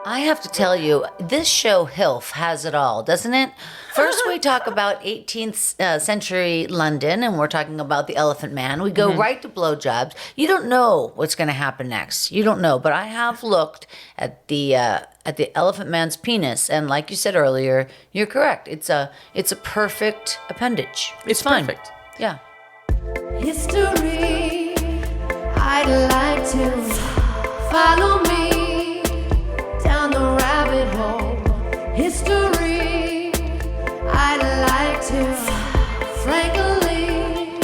I have to tell you, this show, HILF, has it all, doesn't it? First, we talk about 18th century London, and we're talking about the Elephant Man. We go right to blowjobs. You don't know what's going to happen next. You don't know, but I have looked at the Elephant Man's penis, and like you said earlier, you're correct. It's a perfect appendage. It's fine. perfect. Yeah. History, I'd like to follow me down the rabbit hole. History, I'd like to, frankly,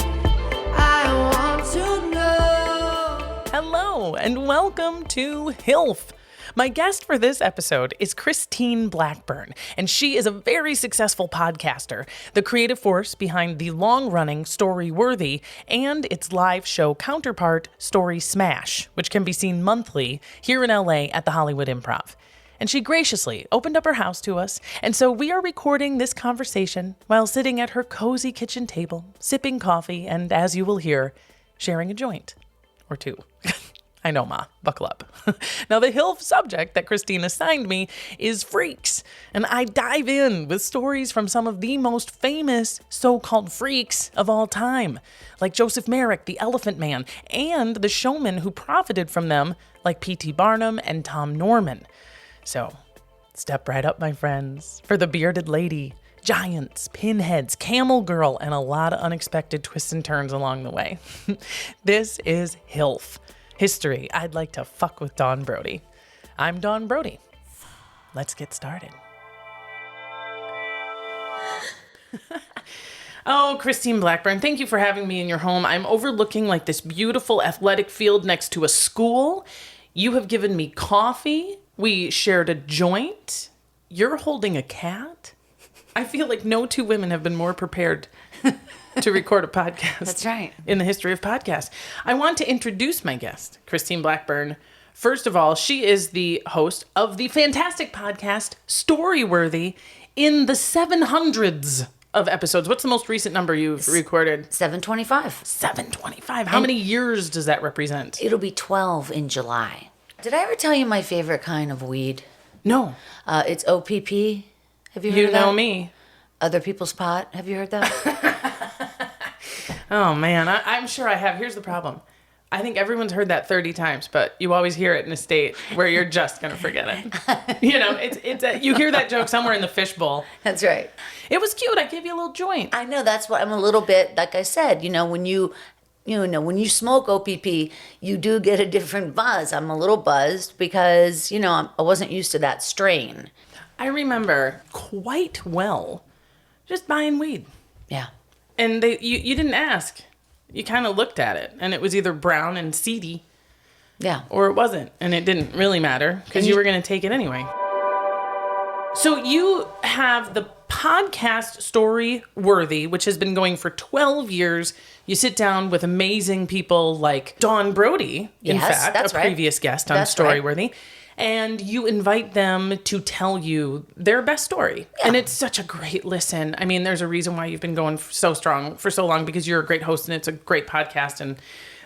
I want to know. Hello, and welcome to HILF. My guest for this episode is Christine Blackburn, and she is a very successful podcaster, the creative force behind the long-running Story Worthy and its live show counterpart, Story Smash, which can be seen monthly here in LA at the Hollywood Improv. And she graciously opened up her house to us, and so we are recording this conversation while sitting at her cozy kitchen table, sipping coffee, and as you will hear, sharing a joint or two. I know, Ma. Buckle up. Now, the HILF subject that Christine assigned me is freaks, and I dive in with stories from some of the most famous so-called freaks of all time, like Joseph Merrick, the Elephant Man, and the showmen who profited from them, like P.T. Barnum and Tom Norman. So, step right up, my friends, for the bearded lady, giants, pinheads, camel girl, and a lot of unexpected twists and turns along the way. This is HILF. History, I'd like to fuck with Dawn Brody. I'm Dawn Brody. Let's get started. Oh, Christine Blackburn, thank you for having me in your home. I'm overlooking like this beautiful athletic field next to a school. You have given me coffee. We shared a joint. You're holding a cat. I feel like no two women have been more prepared to record a podcast. That's right. In the history of podcasts. I want to introduce my guest, Christine Blackburn. First of all, she is the host of the fantastic podcast, Story Worthy, in the 700s of episodes. What's the most recent number you've recorded? 725. 725. How many years does that represent? It'll be 12 in July. Did I ever tell you my favorite kind of weed? No. It's OPP. Have you heard of that? You know me. Other people's pot. Have you heard that? Oh, man. I'm sure I have. Here's the problem. I think everyone's heard that 30 times, but you always hear it in a state where you're just going to forget it. You know, you hear that joke somewhere in the fishbowl. That's right. It was cute. I gave you a little joint. I know. That's what I'm a little bit, like I said, when you smoke OPP, you do get a different buzz. I'm a little buzzed because, I wasn't used to that strain. I remember quite well just buying weed. Yeah. And you didn't ask. You kind of looked at it, and it was either brown and seedy. Yeah. Or it wasn't, and it didn't really matter because you were going to take it anyway. So you have the podcast Story Worthy, which has been going for 12 years. You sit down with amazing people like Dawn Brody, in fact, that's a right. previous guest on That's Story right. Worthy. And you invite them to tell you their best story. Yeah. And it's such a great listen. I mean, there's a reason why you've been going so strong for so long, because you're a great host and it's a great podcast. And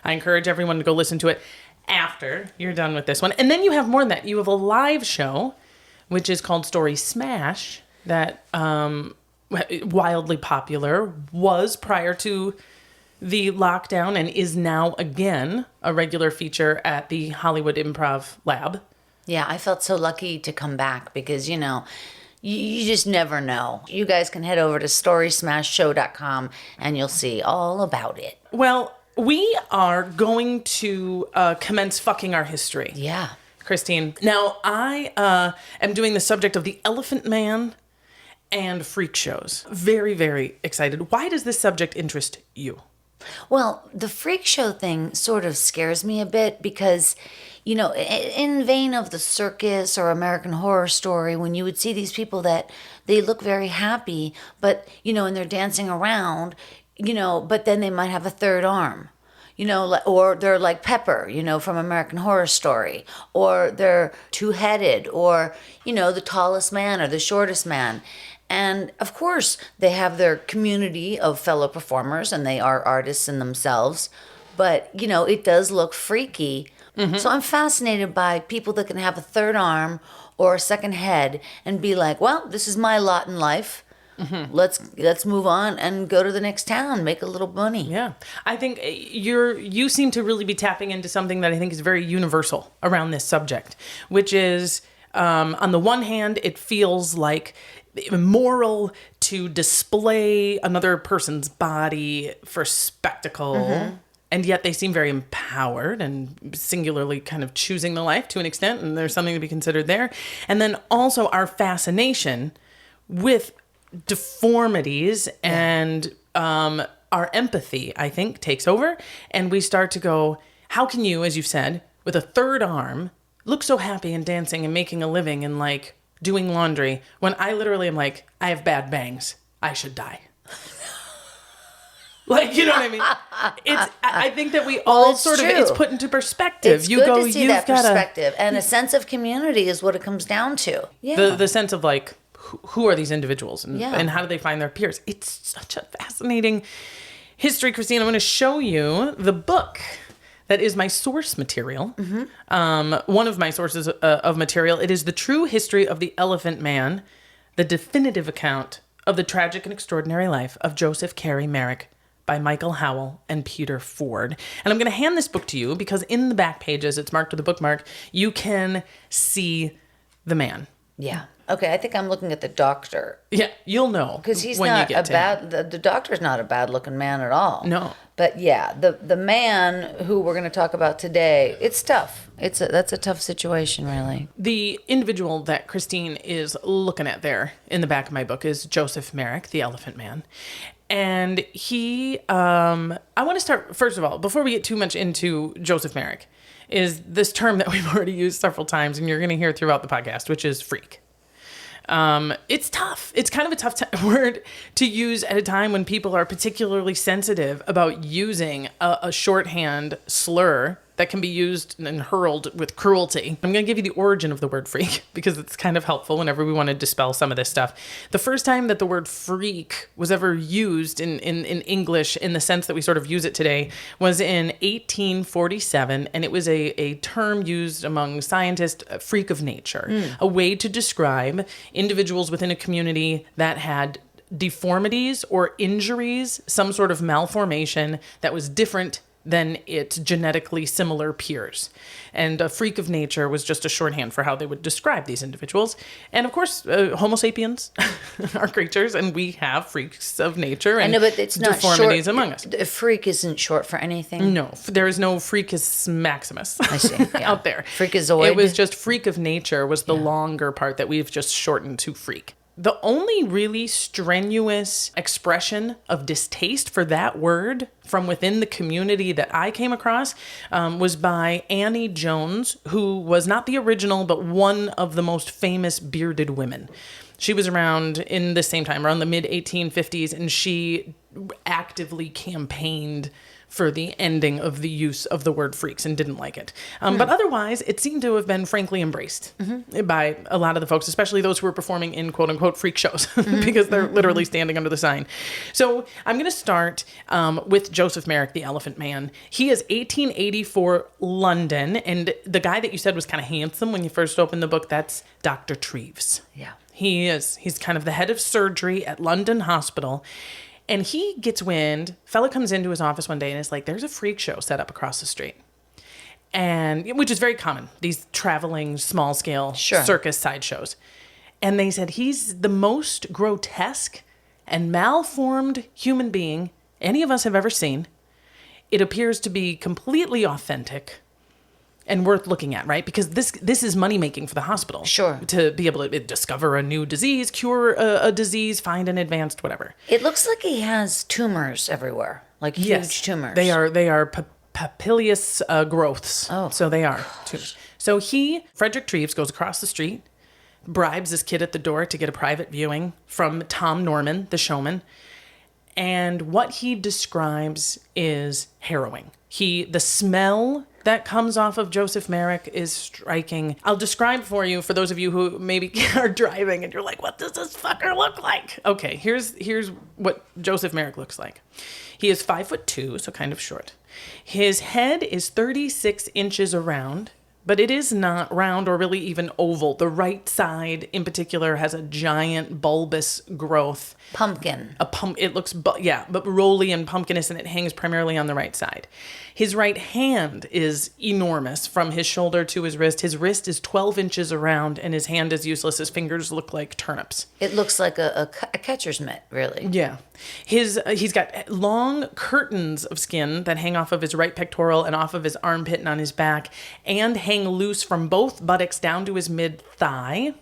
I encourage everyone to go listen to it after you're done with this one. And then you have more than that. You have a live show, which is called Story Smash, that wildly popular, was prior to the lockdown and is now again a regular feature at the Hollywood Improv Lab. Yeah, I felt so lucky to come back because, you just never know. You guys can head over to storysmashshow.com and you'll see all about it. Well, we are going to commence fucking our history. Yeah. Christine. Now, I am doing the subject of the Elephant Man and freak shows. Very, very excited. Why does this subject interest you? Well, the freak show thing sort of scares me a bit because, in vein of the circus or American Horror Story, when you would see these people that they look very happy, but, and they're dancing around, but then they might have a third arm. Or they're like Pepper, from American Horror Story, or they're two-headed, or, the tallest man or the shortest man. And of course, they have their community of fellow performers and they are artists in themselves. But, it does look freaky. So I'm fascinated by people that can have a third arm or a second head and be like, well, this is my lot in life. Let's move on and go to the next town, make a little money. Yeah. I think you seem to really be tapping into something that I think is very universal around this subject, which is, on the one hand, it feels like immoral to display another person's body for spectacle. And yet they seem very empowered and singularly kind of choosing the life to an extent. And there's something to be considered there. And then also our fascination with deformities and our empathy, I think, takes over. And we start to go, how can you, as you've said, with a third arm, look so happy and dancing and making a living and like doing laundry when I literally am like, I have bad bangs. I should die. Like, you know what I mean? I think that we all it's put into perspective. It's good to see that perspective. And a sense of community is what it comes down to. Yeah. The sense of like, who are these individuals and how do they find their peers? It's such a fascinating history, Christine. I'm going to show you the book that is my source material. One of my sources of material. It is The True History of the Elephant Man, the definitive account of the tragic and extraordinary life of Joseph Carey Merrick, by Michael Howell and Peter Ford. And I'm going to hand this book to you because in the back pages, it's marked with a bookmark, you can see the man. Yeah. Okay, I think I'm looking at the doctor. Yeah, you'll know. Because he's not a bad, the doctor's not a bad looking man at all. No. But yeah, the man who we're going to talk about today, it's tough. That's a tough situation, really. The individual that Christine is looking at there in the back of my book is Joseph Merrick, the Elephant Man. And he, I want to start, first of all, before we get too much into Joseph Merrick, is this term that we've already used several times and you're going to hear throughout the podcast, which is freak. It's tough. It's kind of a tough word to use at a time when people are particularly sensitive about using a shorthand slur that can be used and hurled with cruelty. I'm going to give you the origin of the word freak because it's kind of helpful whenever we want to dispel some of this stuff. The first time that the word freak was ever used in English in the sense that we sort of use it today was in 1847, and it was a term used among scientists, freak of nature, a way to describe individuals within a community that had deformities or injuries, some sort of malformation that was different than its genetically similar peers. And a freak of nature was just a shorthand for how they would describe these individuals. And of course, Homo sapiens are creatures, and we have freaks of nature and but it's not deformities short, among us. A freak isn't short for anything? No, there is no freakus maximus I see, yeah. out there. Freakazoid? It was just freak of nature was the longer part that we've just shortened to freak. The only really strenuous expression of distaste for that word from within the community that I came across was by Annie Jones, who was not the original, but one of the most famous bearded women. She was around in the same time, around the mid-1850s, and she actively campaigned for the ending of the use of the word freaks and didn't like it. But otherwise, it seemed to have been frankly embraced by a lot of the folks, especially those who were performing in quote-unquote freak shows, because they're literally standing under the sign. So I'm going to start with Joseph Merrick, the Elephant Man. He is 1884 London, and the guy that you said was kind of handsome when you first opened the book, that's Dr. Treeves. Yeah. He's kind of the head of surgery at London Hospital. And he gets wind, fella comes into his office one day and is like, there's a freak show set up across the street. And which is very common, these traveling small scale circus sideshows. And they said, he's the most grotesque and malformed human being any of us have ever seen. It appears to be completely authentic and worth looking at, right? Because this is money making for the hospital. Sure. To be able to discover a new disease, cure a disease, find an advanced whatever. It looks like he has tumors everywhere, like huge tumors. They are papillous growths. Oh, so they are tumors. So Frederick Treeves, goes across the street, bribes this kid at the door to get a private viewing from Tom Norman, the showman. And what he describes is harrowing. The smell that comes off of Joseph Merrick is striking. I'll describe for you, for those of you who maybe are driving and you're like, what does this fucker look like? Okay, here's what Joseph Merrick looks like. He is 5'2", so kind of short. His head is 36 inches around, but it is not round or really even oval. The right side, in particular, has a giant bulbous growth. Pumpkin. It looks, but rolly and pumpkinous, and it hangs primarily on the right side. His right hand is enormous from his shoulder to his wrist. His wrist is 12 inches around, and his hand is useless. His fingers look like turnips. It looks like a catcher's mitt, really. Yeah. He's got long curtains of skin that hang off of his right pectoral and off of his armpit and on his back, and hang loose from both buttocks down to his mid-thigh.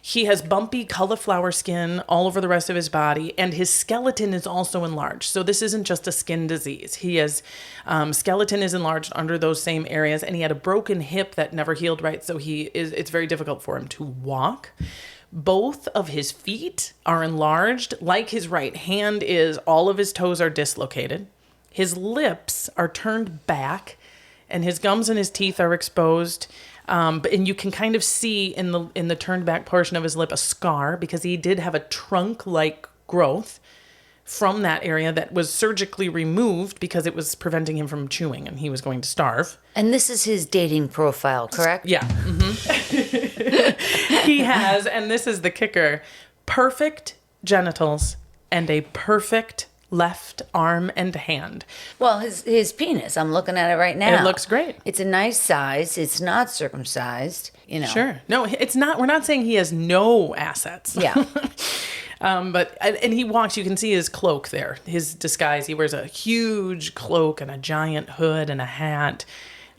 He has bumpy cauliflower skin all over the rest of his body, and his skeleton is also enlarged. So this isn't just a skin disease. He has skeleton is enlarged under those same areas, and he had a broken hip that never healed right. So it's very difficult for him to walk. Both of his feet are enlarged, like his right hand is. All of his toes are dislocated. His lips are turned back, and his gums and his teeth are exposed. And you can kind of see in the turned back portion of his lip a scar, because he did have a trunk-like growth from that area that was surgically removed because it was preventing him from chewing and he was going to starve. And this is his dating profile, correct? Yeah. Mm-hmm. He has, and this is the kicker, perfect genitals and a perfect left arm and hand. Well, his penis, I'm looking at it right now. It looks great. It's a nice size. It's not circumcised, you know. Sure. No, it's not. We're not saying he has no assets. Yeah. And he walks, you can see his cloak there, his disguise. He wears a huge cloak and a giant hood and a hat.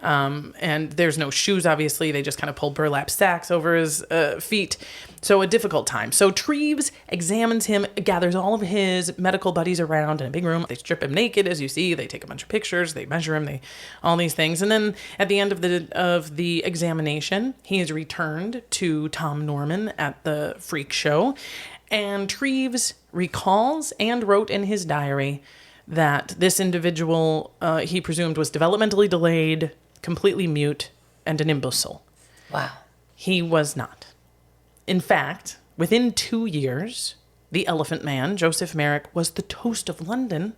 And there's no shoes, obviously. They just kind of pull burlap sacks over his feet. So a difficult time. So Treeves examines him, gathers all of his medical buddies around in a big room. They strip him naked, as you see. They take a bunch of pictures. They measure him. All these things. And then at the end of the examination, he is returned to Tom Norman at the freak show. And Treeves recalls and wrote in his diary that this individual, he presumed, was developmentally delayed, completely mute, and an imbecile. Wow. He was not. In fact, within 2 years, the Elephant Man, Joseph Merrick, was the toast of London.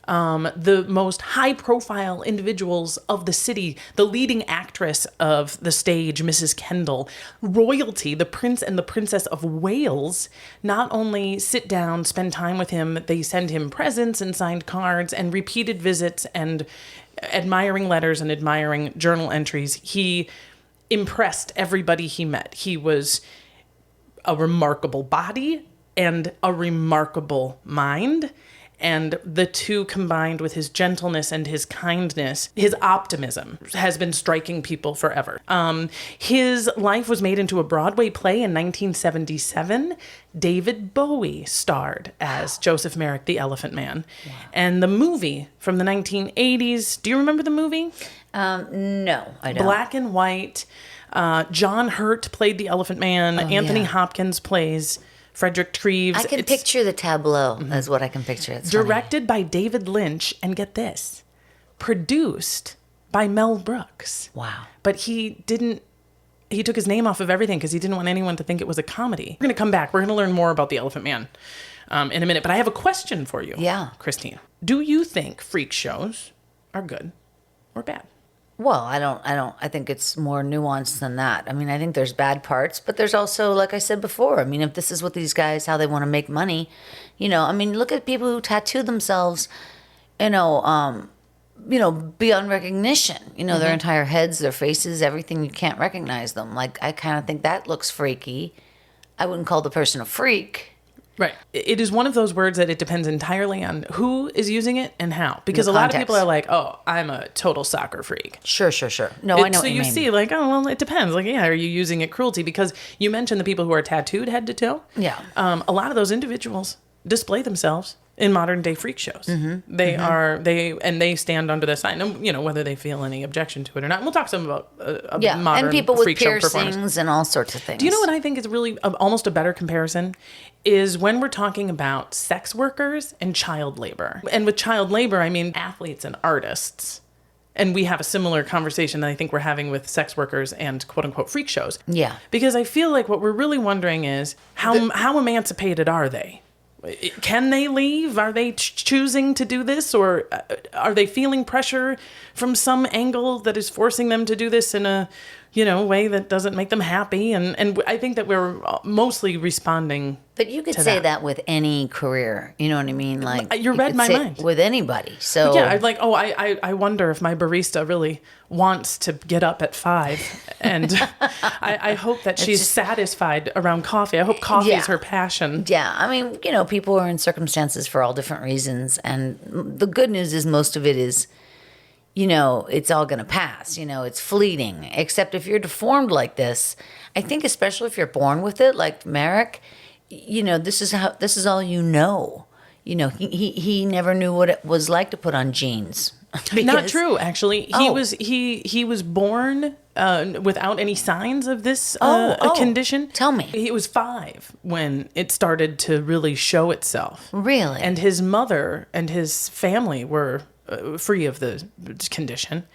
The most high-profile individuals of the city, the leading actress of the stage, Mrs. Kendall, royalty, the Prince and the Princess of Wales, not only sit down, spend time with him, they send him presents and signed cards and repeated visits and admiring letters and admiring journal entries. He impressed everybody he met. He was a remarkable body and a remarkable mind. And the two combined with his gentleness and his kindness, his optimism has been striking people forever. His life was made into a Broadway play in 1977. David Bowie starred as Joseph Merrick, the Elephant Man. Wow. And the movie from the 1980s, do you remember the movie? No, I don't. Black and white. John Hurt played the Elephant Man. Anthony Hopkins plays Frederick Treeves. I can picture the tableau, is what I can picture. It's directed by David Lynch, and get this, produced by Mel Brooks. Wow. But he took his name off of everything because he didn't want anyone to think it was a comedy. We're going to come back. We're going to learn more about the Elephant Man in a minute. But I have a question for you, Christine. Do you think freak shows are good or bad? Well, I think it's more nuanced than that. I mean, I think there's bad parts, but there's also, like I said before, I mean, if this is what these guys, how they want to make money, I mean, look at people who tattoo themselves, beyond recognition, their entire heads, their faces, everything, you can't recognize them. Like, I kind of think that looks freaky. I wouldn't call the person a freak. Right. It is one of those words that it depends entirely on who is using it and how. Because a lot of people are like, oh, I'm a total soccer freak. Sure. No, I know so what you mean. So you see, like, oh, well, it depends. Like, yeah, are you using it cruelty? Because you mentioned the people who are tattooed head to toe. Yeah. A lot of those individuals display themselves in modern day freak shows. Mm-hmm. They stand under the sign, whether they feel any objection to it or not. And we'll talk some about modern and people with freak show performers. piercings and all sorts of things. Do you know what I think is really almost a better comparison? Is when we're talking about sex workers and child labor. And with child labor, I mean athletes and artists And we have a similar conversation that I think we're having with sex workers and quote unquote freak shows. Yeah. Because I feel like what we're really wondering is how emancipated are they? Can they leave? Are they choosing to do this? Or are they feeling pressure from some angle that is forcing them to do this in a, way that doesn't make them happy? And I think that we're mostly responding. But you could say that with any career. You know what I mean? Like you read my mind. With anybody. So yeah, I'd like, I wonder if my barista really wants to get up at 5. And I hope that she's satisfied around coffee. I hope coffee is her passion. Yeah. I mean, people are in circumstances for all different reasons. And the good news is most of it is, it's all going to pass. It's fleeting. Except if you're deformed like this, I think especially if you're born with it, like Merrick, this is all you know. He never knew what it was like to put on jeans. Not true, actually. He was born without any signs of this condition. Tell me. He was 5 when it started to really show itself. Really? And his mother and his family were free of the condition.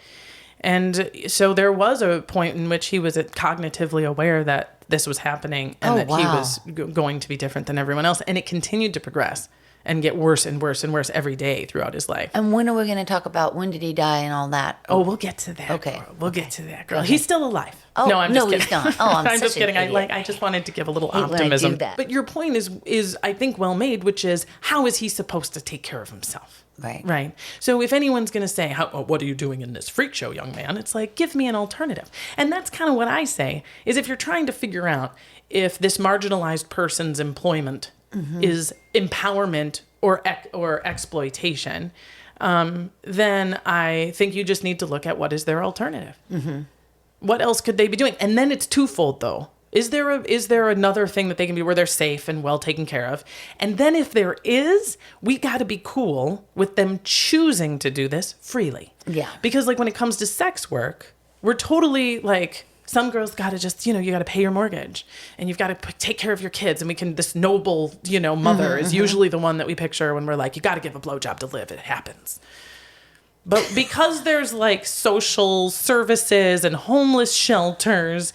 And so there was a point in which he was cognitively aware that this was happening and that he was going to be different than everyone else. And it continued to progress and get worse and worse and worse every day throughout his life. And when are we going to talk about when did he die and all that? Oh, we'll get to that. Okay. Girl. We'll get to that, girl. Okay. He's still alive. Oh, no, I'm just kidding. He's not. Oh, I'm just kidding. Idiot. I just wanted to give a little Hate optimism. when I do that. But your point is I think well made, which is how is he supposed to take care of himself? Right. Right. So if anyone's going to say, what are you doing in this freak show, young man? It's like, give me an alternative. And that's kind of what I say, is if you're trying to figure out if this marginalized person's employment is empowerment or exploitation, then I think you just need to look at what is their alternative. Mm-hmm. What else could they be doing? And then it's twofold, though. Is there another thing that they can be where they're safe and well taken care of? And then if there is, we got to be cool with them choosing to do this freely. Yeah. Because like when it comes to sex work, we're totally like, some girls got to just, you got to pay your mortgage and you've got to take care of your kids. And this noble, mother is usually the one that we picture when we're like, you got to give a blowjob to live. It happens. But because there's like social services and homeless shelters,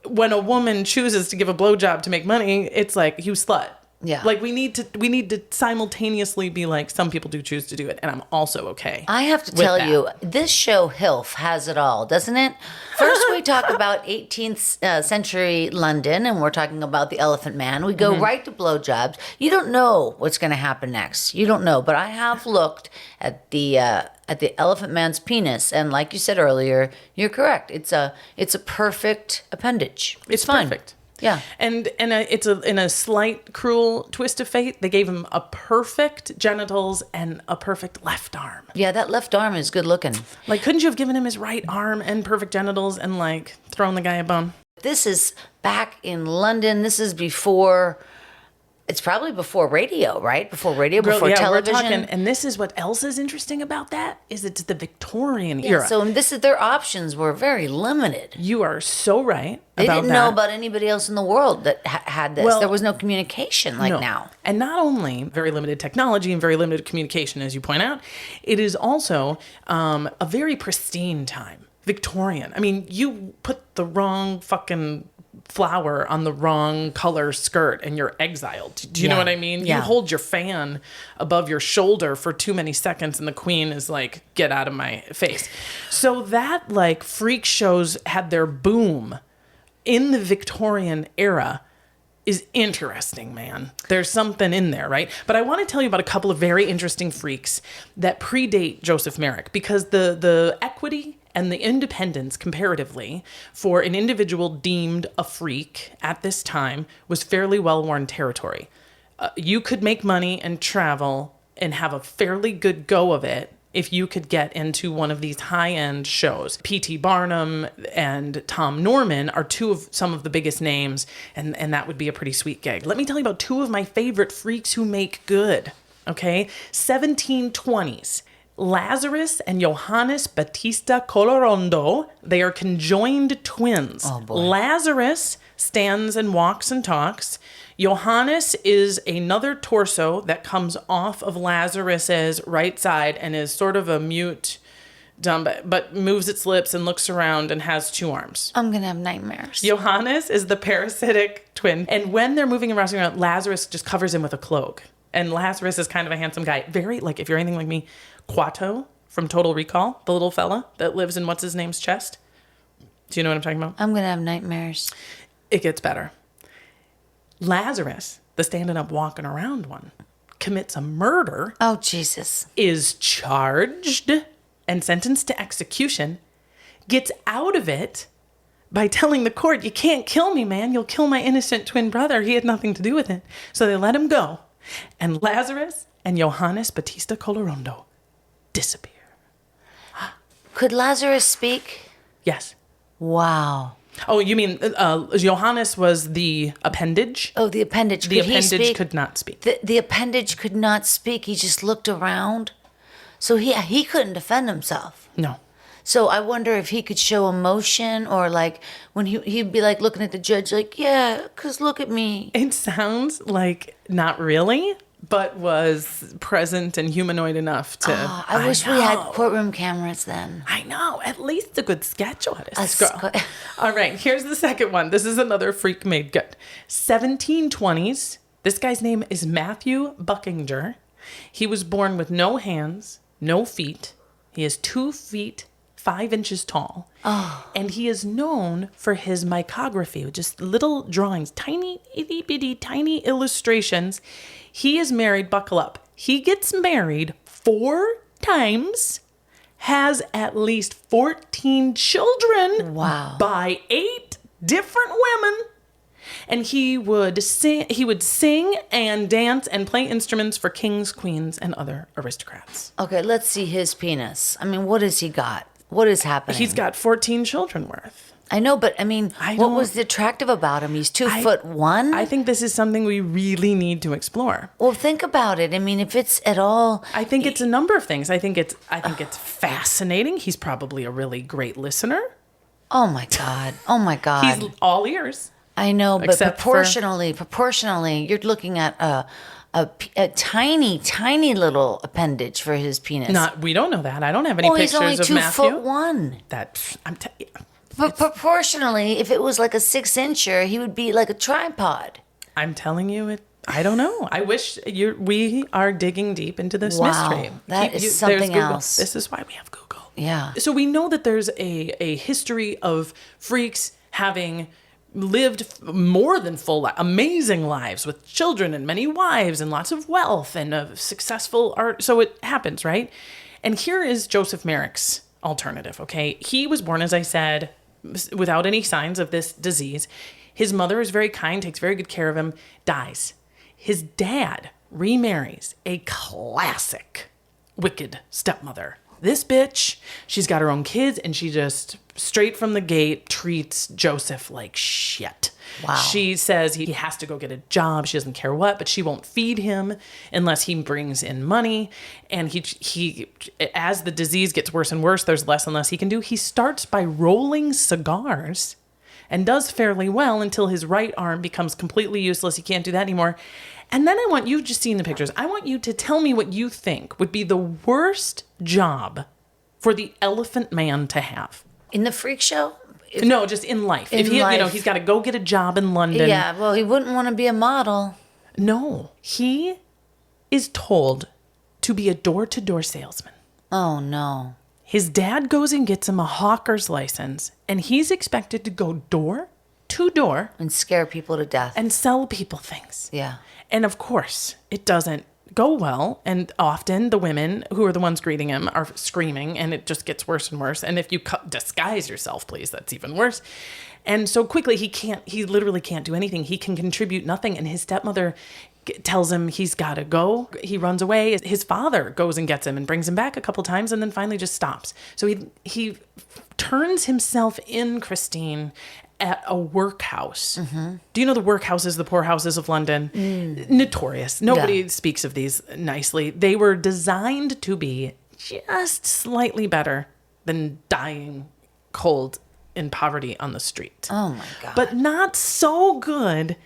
when a woman chooses to give a blowjob to make money, it's like, you slut. Yeah. Like we need to simultaneously be like, some people do choose to do it, and I'm also okay. I have to tell you, this show HILF has it all, doesn't it? First we talk about 18th century London, and we're talking about the Elephant Man. We go right to blowjobs. You don't know what's going to happen next. You don't know, but I have looked at the Elephant Man's penis, and like you said earlier, you're correct. It's a perfect appendage. It's fine. Perfect. Yeah. And it's in a slight cruel twist of fate, they gave him a perfect genitals and a perfect left arm. Yeah, that left arm is good looking. Like, couldn't you have given him his right arm and perfect genitals and like thrown the guy a bone? This is back in London. This is before. It's probably before radio, right? Before radio, before television. We're talking, and this is what else is interesting about that, is it's the Victorian era. So their options were very limited. You are so right They about didn't that. know about anybody else in the world that had this. Well, there was no communication like now. And not only very limited technology and very limited communication, as you point out, it is also a very pristine time. Victorian. I mean, you put the wrong fucking flower on the wrong color skirt and you're exiled. Do you know what I mean? Yeah. You hold your fan above your shoulder for too many seconds and the queen is like, get out of my face. So that like freak shows had their boom in the Victorian era is interesting, man. There's something in there, right? But I want to tell you about a couple of very interesting freaks that predate Joseph Merrick, because the equity and the independence comparatively for an individual deemed a freak at this time was fairly well-worn territory. You could make money and travel and have a fairly good go of it if you could get into one of these high-end shows. P.T. Barnum and Tom Norman are some of the biggest names, and that would be a pretty sweet gig. Let me tell you about two of my favorite freaks who make good, okay? 1720s. Lazarus and Joannes Baptista Colloredo, they are conjoined twins. Oh, boy. Lazarus stands and walks and talks. Joannes is another torso that comes off of Lazarus's right side and is sort of a mute dumb, but moves its lips and looks around and has 2 arms. I'm going to have nightmares. Joannes is the parasitic twin. And when they're moving around, Lazarus just covers him with a cloak. And Lazarus is kind of a handsome guy. Very, like, if you're anything like me, Quato from Total Recall, the little fella that lives in what's-his-name's chest. Do you know what I'm talking about? I'm going to have nightmares. It gets better. Lazarus, the standing up, walking around one, commits a murder. Oh, Jesus. Is charged and sentenced to execution, gets out of it by telling the court, you can't kill me, man. You'll kill my innocent twin brother. He had nothing to do with it. So they let him go. And Lazarus and Joannes Baptista Colloredo disappear. Could Lazarus speak? Yes. Wow. Oh, you mean Joannes was the appendage? Oh, the appendage. The appendage could not speak. The appendage could not speak. He just looked around. So he couldn't defend himself. No. So I wonder if he could show emotion, or like when he'd be like looking at the judge like, yeah, because look at me. It sounds like not really, but was present and humanoid enough to... I wish we had courtroom cameras then. I know. At least a good sketch artist, girl. All right, here's the second one. This is another freak made good. 1720s. This guy's name is Matthew Buckinger. He was born with no hands, no feet. He is 2 feet 5 inches tall. Oh. And he is known for his micograhy, just little drawings, tiny, itty bitty, tiny illustrations. He is married, buckle up. He gets married 4 times, has at least 14 children. Wow. By 8 different women. And he would sing and dance and play instruments for kings, queens, and other aristocrats. Okay, let's see his penis. I mean, what has he got? What is happening? He's got 14 children worth. I know, but I mean, what was attractive about him? He's 2'1". I think this is something we really need to explore. Well, think about it. I mean, if it's at all, I think it's a number of things. I think it's fascinating. He's probably a really great listener. Oh my God! Oh my God! He's all ears. I know, but proportionally, you're looking at a tiny, tiny little appendage for his penis. We don't know that. I don't have any pictures of Matthew. He's only 2'1". But proportionally, if it was like a 6-incher, he would be like a tripod. I'm telling you it. I don't know. I wish we are digging deep into this mystery. That is something else. This is why we have Google. Yeah. So we know that there's a history of freaks having lived more than full, amazing lives with children and many wives and lots of wealth and a successful art. So it happens, right? And here is Joseph Merrick's alternative, okay? He was born, as I said, without any signs of this disease. His mother is very kind, takes very good care of him, dies. His dad remarries a classic wicked stepmother. This bitch, she's got her own kids, and she just, straight from the gate, treats Joseph like shit. Wow. She says he has to go get a job. She doesn't care what, but she won't feed him unless he brings in money. And he as the disease gets worse and worse, there's less and less he can do. He starts by rolling cigars and does fairly well until his right arm becomes completely useless. He can't do that anymore. And then I want you, just seeing the pictures, I want you to tell me what you think would be the worst job for the elephant man to have. In the freak show? No, just in life. If he's got to go get a job in London. Yeah, well, he wouldn't want to be a model. No, he is told to be a door-to-door salesman. Oh, no. His dad goes and gets him a hawker's license, and he's expected to go door to door. And scare people to death. And sell people things. Yeah. And of course, it doesn't go well. And often the women who are the ones greeting him are screaming, and it just gets worse and worse. And if you disguise yourself, please, that's even worse. And so quickly, he literally can't do anything. He can contribute nothing. And his stepmother tells him he's got to go. He runs away. His father goes and gets him and brings him back a couple times, and then finally just stops. So he turns himself in, Christine, at a workhouse. Mm-hmm. Do you know the workhouses, the poorhouses of London? Notorious. Nobody speaks of these nicely. They were designed to be just slightly better than dying cold in poverty on the street. Oh my God. But not so good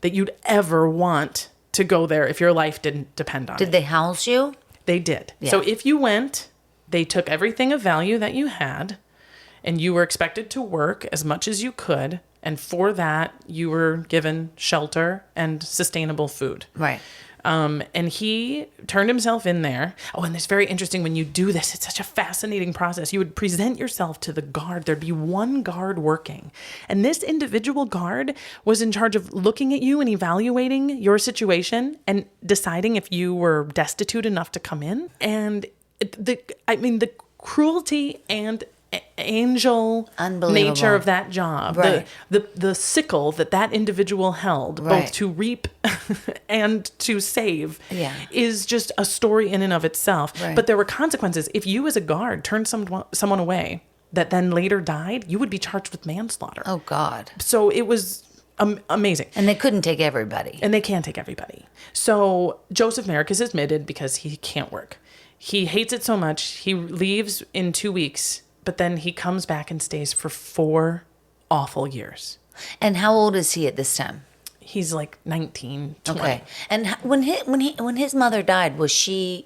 that you'd ever want to go there if your life didn't depend on it. Did they house you? They did. Yeah. So if you went, They took everything of value that you had, and you were expected to work as much as you could. And for that, you were given shelter and sustainable food. Right. And he turned himself in there. Oh, and it's very interesting when you do this. It's such a fascinating process. You would present yourself to the guard. There'd be one guard working. And this individual guard was in charge of looking at you and evaluating your situation and deciding if you were destitute enough to come in. And the cruelty and angel nature of that job, right. the sickle that individual held, right. both to reap and to save, yeah. is just a story in and of itself. Right. But there were consequences. If you as a guard turned someone away that then later died, you would be charged with manslaughter. Oh, God. So it was amazing. And they couldn't take everybody. And they can't take everybody. So Joseph Merrick is admitted because he can't work. He hates it so much. He leaves in 2 weeks. But then he comes back and stays for 4 awful years. And how old is he at this time? He's like 19, 20. Okay. And when his mother died, was he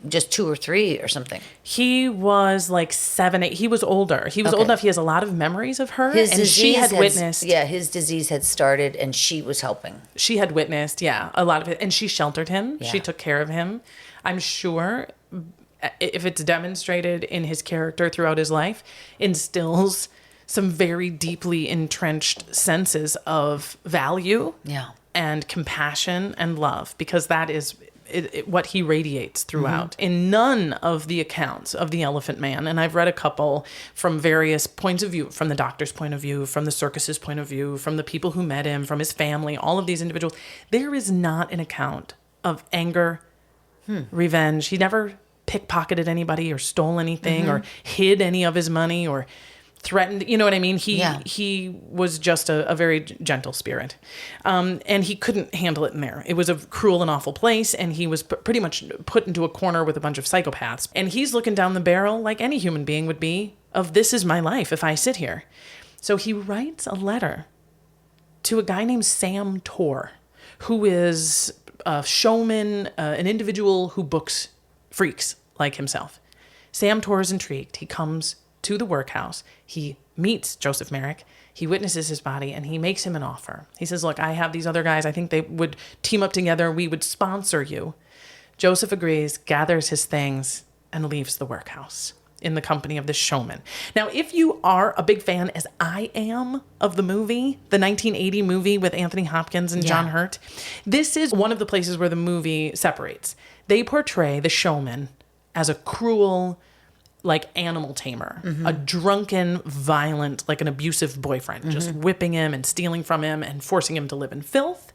just 2 or 3 or something? He was like 7, 8. He was older. He was old enough. He has a lot of memories of her. She had witnessed. Yeah, his disease had started and she was helping. She had witnessed, a lot of it. And she sheltered him. Yeah. She took care of him. I'm sure, if it's demonstrated in his character throughout his life, instills some very deeply entrenched senses of value and compassion and love, because that is what he radiates throughout. Mm-hmm. In none of the accounts of the Elephant Man, and I've read a couple from various points of view, from the doctor's point of view, from the circus's point of view, from the people who met him, from his family, all of these individuals, there is not an account of anger, revenge. He never pickpocketed anybody or stole anything or hid any of his money or threatened, you know what I mean? He was just a very gentle spirit. And he couldn't handle it in there. It was a cruel and awful place, and he was pretty much put into a corner with a bunch of psychopaths. And he's looking down the barrel like any human being would be of, this is my life if I sit here. So he writes a letter to a guy named Sam Torr, who is a showman, an individual who books freaks like himself. Sam Torr is intrigued. He comes to the workhouse. He meets Joseph Merrick. He witnesses his body, and he makes him an offer. He says, look, I have these other guys. I think they would team up together. We would sponsor you. Joseph agrees, gathers his things, and leaves the workhouse in the company of this showman. Now, if you are a big fan, as I am, of the movie, the 1980 movie with Anthony Hopkins and John Hurt, this is one of the places where the movie separates. They portray the showman as a cruel, like, animal tamer, a drunken, violent, like an abusive boyfriend, just whipping him and stealing from him and forcing him to live in filth.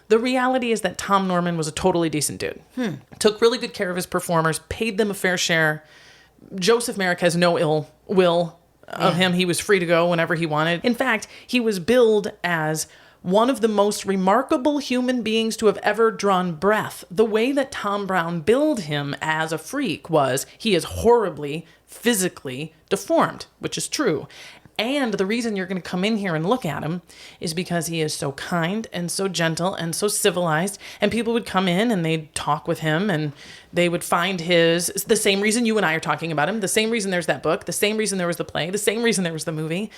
The reality is that Tom Norman was a totally decent dude. Took really good care of his performers, paid them a fair share. Joseph Merrick has no ill will of him. He was free to go whenever he wanted. In fact, he was billed as one of the most remarkable human beings to have ever drawn breath. The way that Tom Brown billed him as a freak was, he is horribly physically deformed, which is true. And the reason you're going to come in here and look at him is because he is so kind and so gentle and so civilized. And people would come in and they'd talk with him, and they would find the same reason you and I are talking about him, the same reason there's that book, the same reason there was the play, the same reason there was the movie,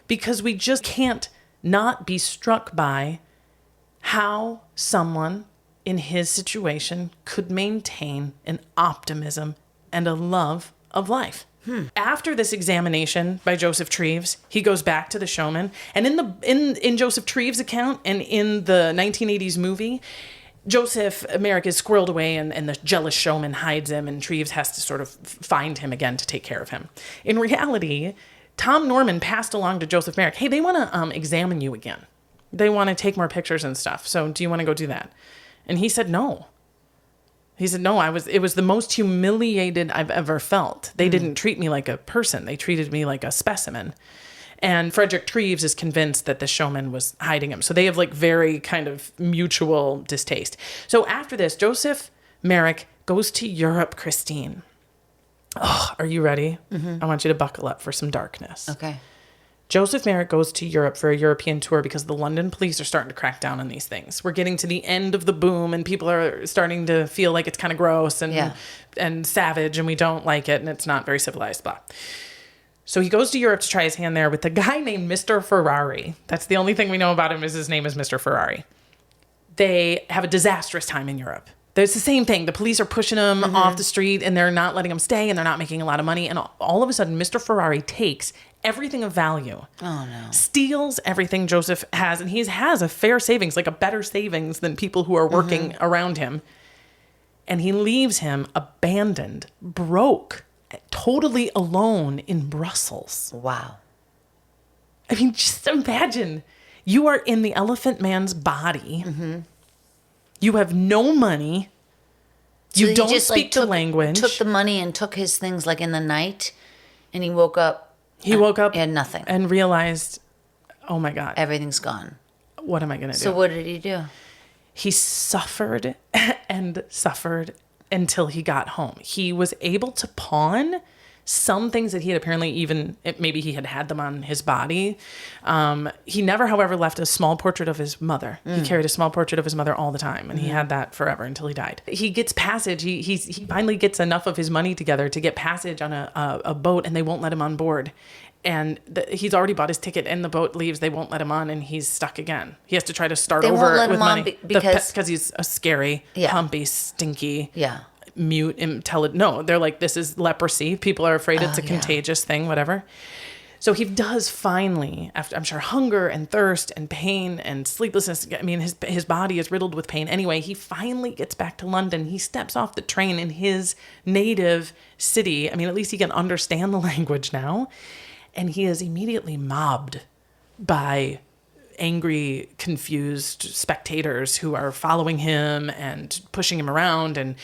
because we just can't not be struck by how someone in his situation could maintain an optimism and a love of life. After this examination by Joseph Treeves, he goes back to the showman. And in Joseph Treeves' account and in the 1980s movie, Joseph Merrick is squirreled away, and the jealous showman hides him, and Treeves has to sort of find him again to take care of him. In reality, Tom Norman passed along to Joseph Merrick, hey, they want to examine you again. They want to take more pictures and stuff. So do you want to go do that? And he said no. He said, no, it was the most humiliated I've ever felt. They didn't treat me like a person. They treated me like a specimen. And Frederick Treeves is convinced that the showman was hiding him. So they have like very kind of mutual distaste. So after this, Joseph Merrick goes to Europe, Christine. Oh, are you ready? I want you to buckle up for some darkness. Okay. Joseph Merrick goes to Europe for a European tour because the London police are starting to crack down on these things. We're getting to the end of the boom and people are starting to feel like it's kind of gross and savage and we don't like it and it's not very civilized, blah. So he goes to Europe to try his hand there with a guy named Mr. Ferrari. That's the only thing we know about him is his name is Mr. Ferrari. They have a disastrous time in Europe. There's the same thing. The police are pushing him off the street and they're not letting him stay and they're not making a lot of money. And all of a sudden, Mr. Ferrari takes everything of value. Oh, no. Steals everything Joseph has. And he has a fair savings, like a better savings than people who are working around him. And he leaves him abandoned, broke, totally alone in Brussels. Wow. I mean, just imagine you are in the Elephant Man's body. You have no money. So You don't speak the language. Took the money and took his things like in the night, and he woke up. He woke up. He had nothing. And realized, oh my God. Everything's gone. What am I going to do? So what did he do? He suffered and suffered until he got home. He was able to pawn some things that he had apparently maybe he had them on his body. He never, however, left a small portrait of his mother. He carried a small portrait of his mother all the time, and he had that forever until he died. He gets passage. He finally gets enough of his money together to get passage on a boat, and they won't let him on board. And he's already bought his ticket, and the boat leaves. They won't let him on, and he's stuck again. He has to try to start over with money because he's a scary, humpy, stinky. Yeah. Mute, intelligent. No, they're like, this is leprosy. People are afraid it's a contagious thing, whatever. So he does finally, after I'm sure hunger and thirst and pain and sleeplessness. I mean, his body is riddled with pain. Anyway, he finally gets back to London. He steps off the train in his native city. I mean, at least he can understand the language now. And he is immediately mobbed by angry, confused spectators who are following him and pushing him around and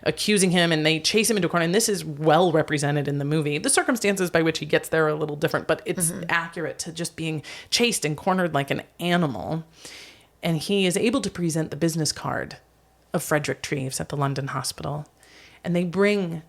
accusing him, and they chase him into a corner. And this is well represented in the movie. The circumstances by which he gets there are a little different, but it's accurate to just being chased and cornered like an animal. And he is able to present the business card of Frederick Treeves at the London hospital. And they bring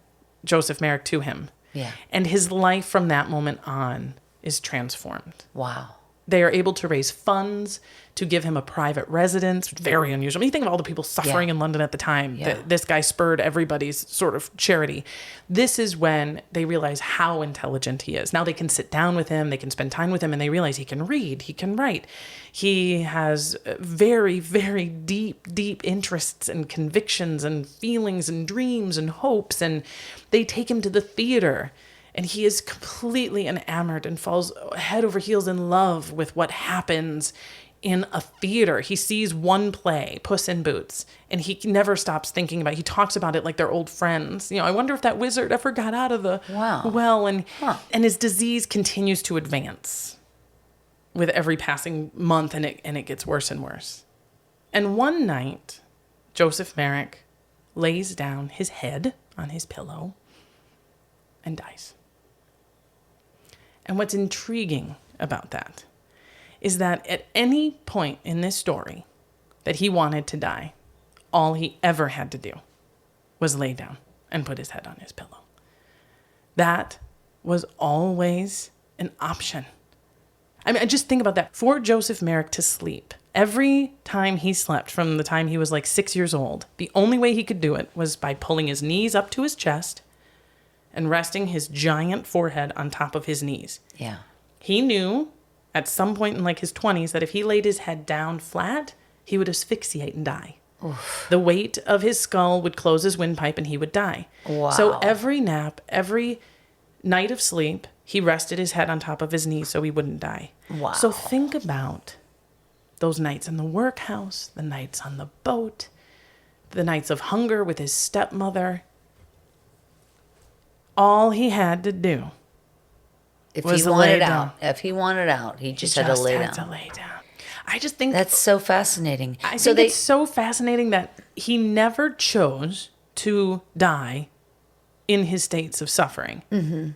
Joseph Merrick to him. Yeah. And his life from that moment on is transformed. Wow. They are able to raise funds to give him a private residence. Very unusual. I mean, you think of all the people suffering in London at the time. Yeah. This guy spurred everybody's sort of charity. This is when they realize how intelligent he is. Now they can sit down with him. They can spend time with him. And they realize he can read. He can write. He has very, very deep interests and convictions and feelings and dreams and hopes. And they take him to the theater. And he is completely enamored and falls head over heels in love with what happens in a theater. He sees one play, Puss in Boots, and he never stops thinking about it. He talks about it like they're old friends. You know, I wonder if that wizard ever got out of the well. And his disease continues to advance with every passing month, and it gets worse and worse. And one night, Joseph Merrick lays down his head on his pillow and dies. And what's intriguing about that is that at any point in this story that he wanted to die, all he ever had to do was lay down and put his head on his pillow. That was always an option. I mean, just think about that. For Joseph Merrick to sleep, every time he slept from the time he was like 6 years old, the only way he could do it was by pulling his knees up to his chest and resting his giant forehead on top of his knees. Yeah. He knew at some point in like his 20s that if he laid his head down flat, he would asphyxiate and die. Oof. The weight of his skull would close his windpipe and he would die. Wow. So every nap, every night of sleep, he rested his head on top of his knees so he wouldn't die. Wow. So think about those nights in the workhouse, the nights on the boat, the nights of hunger with his stepmother. All he had to do was lay down. If he wanted out, he just had to lay down. I just think that's so fascinating. I think it's so fascinating that he never chose to die in his states of suffering. Mm-hmm.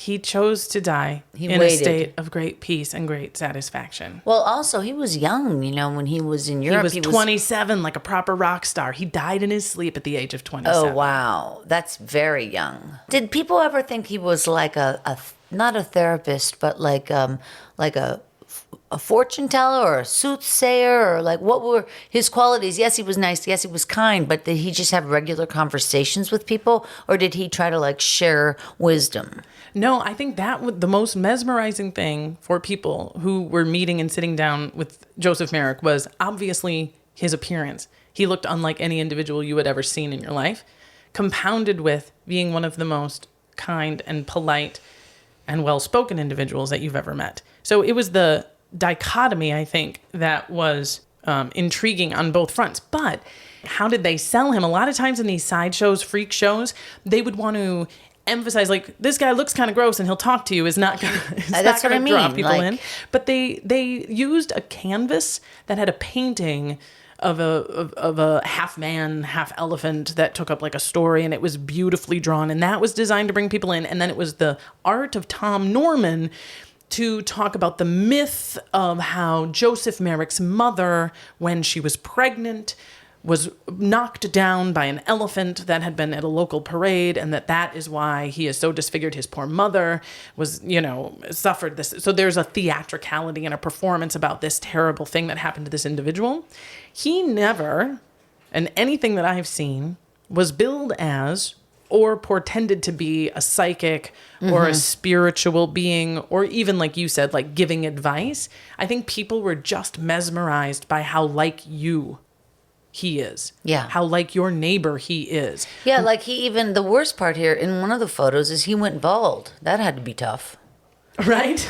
He chose to die in waited. a state of great peace and great satisfaction. Well, also, he was young, when he was in Europe. He was 27, like a proper rock star. He died in his sleep at the age of 27. Oh, wow. That's very young. Did people ever think he was like not a therapist, but like a fortune teller or a soothsayer, or like what were his qualities? Yes, he was nice. Yes, he was kind, but did he just have regular conversations with people, or did he try to like share wisdom? No, I think the most mesmerizing thing for people who were meeting and sitting down with Joseph Merrick was obviously his appearance. He looked unlike any individual you had ever seen in your life, compounded with being one of the most kind and polite and well-spoken individuals that you've ever met. So it was the dichotomy, I think, that was intriguing on both fronts. But how did they sell him? A lot of times in these sideshows, freak shows, they would want to emphasize, like, this guy looks kind of gross and he'll talk to you is not going to draw people in. But they used a canvas that had a painting of a half man, half elephant that took up like a story, and it was beautifully drawn, and that was designed to bring people in. And then it was the art of Tom Norman to talk about the myth of how Joseph Merrick's mother, when she was pregnant, was knocked down by an elephant that had been at a local parade, and that is why he is so disfigured. His poor mother was, suffered this. So there's a theatricality and a performance about this terrible thing that happened to this individual. He never, and anything that I've seen, was billed as or portended to be a psychic or a spiritual being, or even, like you said, like giving advice. I think people were just mesmerized by how like you he is. Yeah. How like your neighbor he is. Yeah, like the worst part here in one of the photos is he went bald. That had to be tough. Right?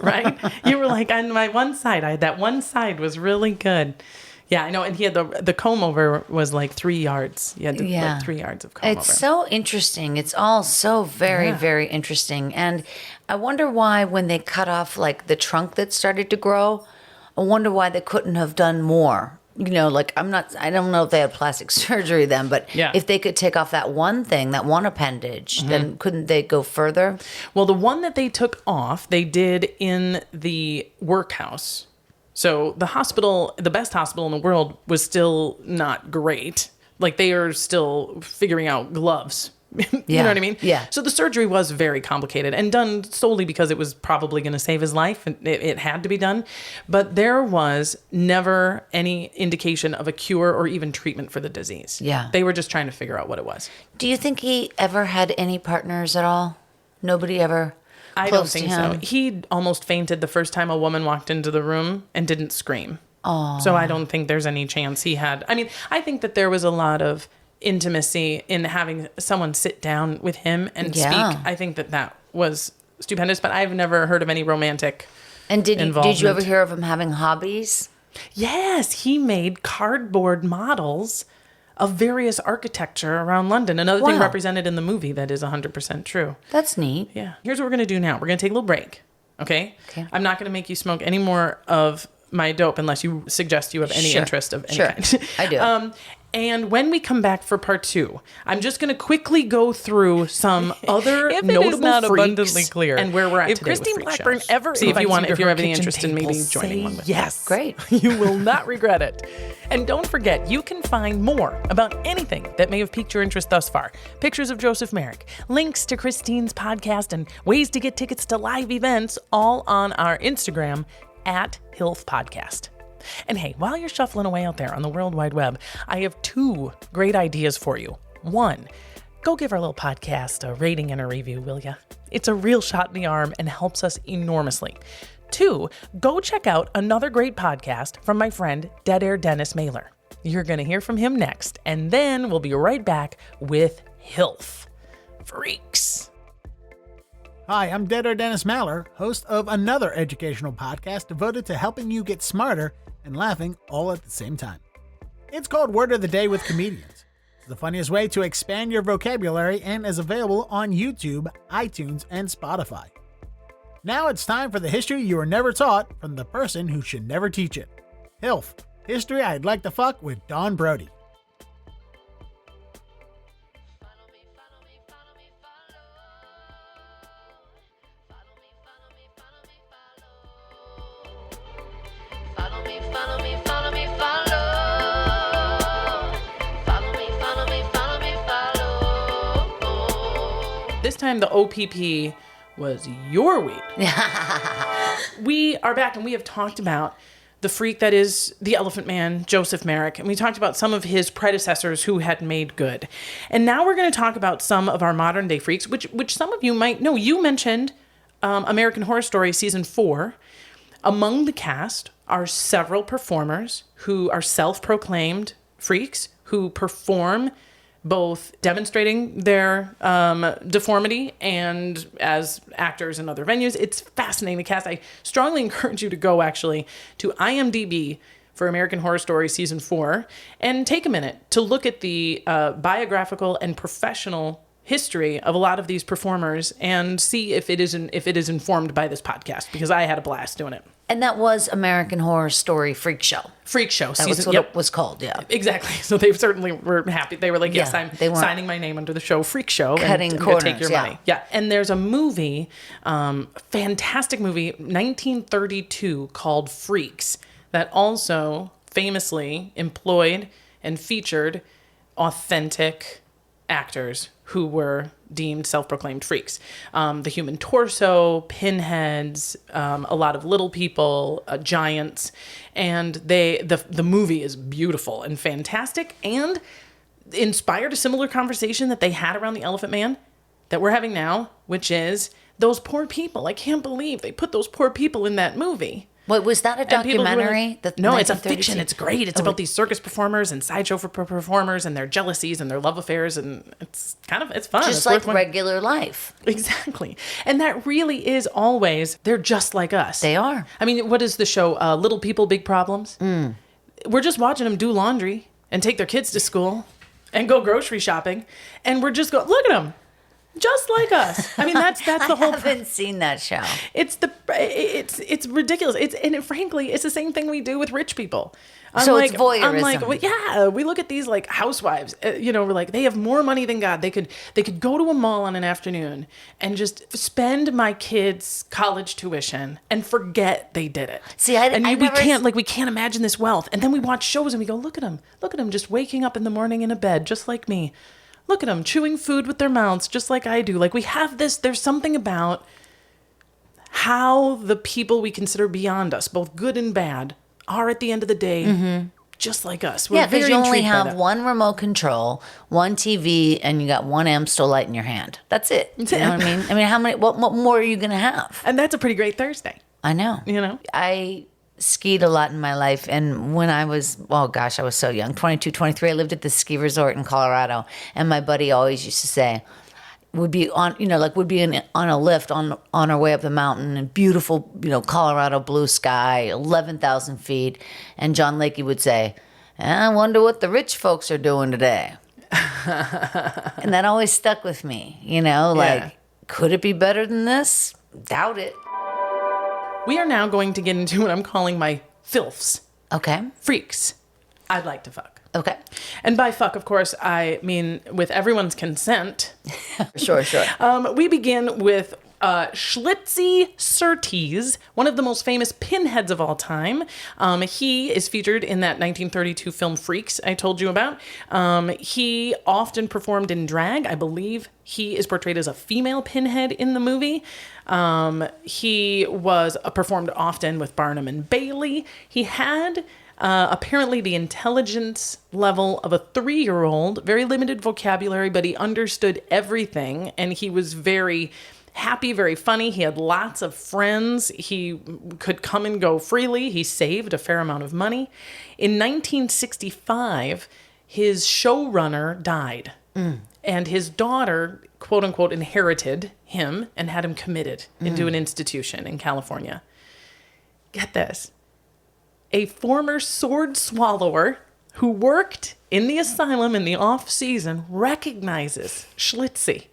Right? You were like, on my one side, that one side was really good. Yeah, I know. And he had the comb over was like 3 yards. He had like 3 yards of comb over. It's so interesting. It's all so very, very interesting. And I wonder why when they cut off like the trunk that started to grow, I wonder why they couldn't have done more. I don't know if they had plastic surgery then, but if they could take off that one thing, that one appendage, then couldn't they go further? Well, the one that they took off, they did in the workhouse. So the hospital, the best hospital in the world, was still not great. Like, they are still figuring out gloves. You know what I mean? Yeah. So the surgery was very complicated and done solely because it was probably going to save his life, and it had to be done. But there was never any indication of a cure or even treatment for the disease. Yeah. They were just trying to figure out what it was. Do you think he ever had any partners at all? Nobody ever? I don't think so. He almost fainted the first time a woman walked into the room and didn't scream. Oh. So I don't think there's any chance he had. I mean, I think that there was a lot of intimacy in having someone sit down with him and speak. I think that was stupendous, but I've never heard of any romantic involvement. Did you ever hear of him having hobbies? Yes, he made cardboard models of various architecture around London. Another thing represented in the movie that is 100% true. That's neat. Yeah. Here's what we're going to do now. We're going to take a little break. Okay? I'm not going to make you smoke any more of my dope unless you suggest you have any interest of any kind. I do. And when we come back for part 2, I'm just going to quickly go through some other if notable it is not freaks abundantly clear, and where we're at if today with Christine freak Blackburn shows. ever See if you want, if you have any kitchen interest in maybe table, joining say one with yes. Great. You will not regret it. And don't forget, you can find more about anything that may have piqued your interest thus far. Pictures of Joseph Merrick, links to Christine's podcast, and ways to get tickets to live events, all on our Instagram at HILF Podcast. And hey, while you're shuffling away out there on the World Wide Web, I have 2 great ideas for you. 1, go give our little podcast a rating and a review, will ya? It's a real shot in the arm and helps us enormously. 2, go check out another great podcast from my friend Dead Air Dennis Mailer. You're going to hear from him next, and then we'll be right back with HILF. Freaks. Hi, I'm Dead Air Dennis Mailer, host of another educational podcast devoted to helping you get smarter and laughing all at the same time. It's called Word of the Day with Comedians. It's the funniest way to expand your vocabulary and is available on YouTube, iTunes, and Spotify. Now it's time for the history you were never taught from the person who should never teach it. HILF, History I'd Like to Fuck with Don Brody. this time the OPP was your weed. We are back, and we have talked about the freak that is the Elephant Man, Joseph Merrick, and we talked about some of his predecessors who had made good. And now we're going to talk about some of our modern day freaks, which some of you might know. You mentioned American Horror Story Season 4. Among the cast are several performers who are self-proclaimed freaks who perform both demonstrating their deformity and as actors in other venues. It's fascinating, the cast. I strongly encourage you to go, actually, to IMDb for American Horror Story Season 4 and take a minute to look at the biographical and professional history of a lot of these performers and see if it is informed by this podcast, because I had a blast doing it. And that was American Horror Story Freak Show. Freak Show. That was what it was called, yeah. Exactly. So they certainly were happy. They were like, yes, Yeah, I'm signing my name under the show Freak Show. Cutting and corners, take your money. Yeah. And there's a movie, fantastic movie, 1932, called Freaks, that also famously employed and featured authentic actors who were deemed self-proclaimed freaks. The Human Torso, Pinheads, a lot of little people, giants, and the movie is beautiful and fantastic and inspired a similar conversation that they had around the Elephant Man that we're having now, which is those poor people. I can't believe they put those poor people in that movie. Wait, was that a documentary? No, it's a fiction. It's great. It's about these circus performers and sideshow performers and their jealousies and their love affairs, and it's fun. Just like regular life. Exactly. And that really is always, they're just like us. They are. I mean, what is the show? Little People, Big Problems? We're just watching them do laundry and take their kids to school and go grocery shopping, and we're just going, look at them. Just like us. I mean, that's the whole. I haven't seen that show. It's ridiculous. Frankly, it's the same thing we do with rich people. So it's voyeurism. We look at these like housewives. We're like, they have more money than God. They could go to a mall on an afternoon and just spend my kids' college tuition and forget they did it. See, we can't imagine this wealth. And then we watch shows and we go, look at them, just waking up in the morning in a bed, just like me. Look at them chewing food with their mouths, just like I do. Like, we have this, there's something about how the people we consider beyond us, both good and bad, are at the end of the day just like us. We're because you only have one remote control, one TV, and you got one Amstel light in your hand. That's it. You know what I mean? I mean, how many? What more are you going to have? And that's a pretty great Thursday. I know. I skied a lot in my life, and when I was I was so young, 22, 23, I lived at this ski resort in Colorado, and my buddy always used to say, would be on a lift on our way up the mountain, and beautiful, Colorado blue sky, 11,000 feet, and John Lakey would say, I wonder what the rich folks are doing today. And that always stuck with me, could it be better than this? Doubt it. We are now going to get into what I'm calling my FILF'S. Okay. Freaks I'd like to fuck. Okay. And by fuck, of course, I mean with everyone's consent. Sure. We begin with Schlitzie Surtese, one of the most famous pinheads of all time. He is featured in that 1932 film Freaks I told you about. He often performed in drag. I believe he is portrayed as a female pinhead in the movie. He was performed often with Barnum and Bailey. He had apparently the intelligence level of a 3-year-old, very limited vocabulary, but he understood everything, and he was very happy, very funny. He had lots of friends. He could come and go freely. He saved a fair amount of money. In 1965, his showrunner died, and his daughter, quote unquote, inherited him and had him committed into an institution in California. Get this. A former sword swallower who worked in the asylum in the off-season recognizes Schlitzie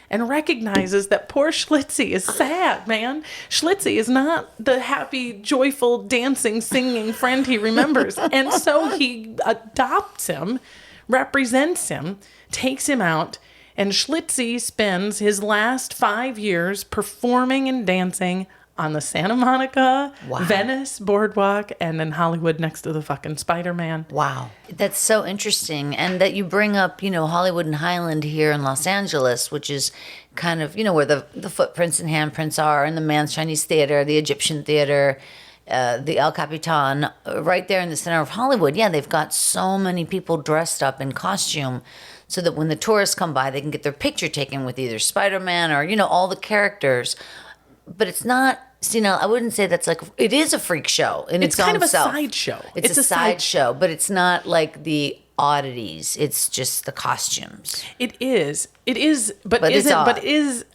and recognizes that poor Schlitzie is sad, man. Schlitzie is not the happy, joyful, dancing, singing friend he remembers. And so he adopts him, represents him, takes him out, and Schlitzie spends his last 5 years performing and dancing on the Santa Monica, Wow. Venice boardwalk, and then Hollywood next to the fucking Spider-Man. Wow. That's so interesting. And that you bring up, Hollywood and Highland here in Los Angeles, which is kind of, where the footprints and handprints are, and the Man's Chinese Theater, the Egyptian Theater, the El Capitan, right there in the center of Hollywood. Yeah, they've got so many people dressed up in costume so that when the tourists come by, they can get their picture taken with either Spider-Man or, all the characters. But it's not, I wouldn't say that's like, it is a freak show in its kind own of a self. sideshow. It's a sideshow, but it's not like the oddities. It's just the costumes. It is, but But it's isn't, odd. but is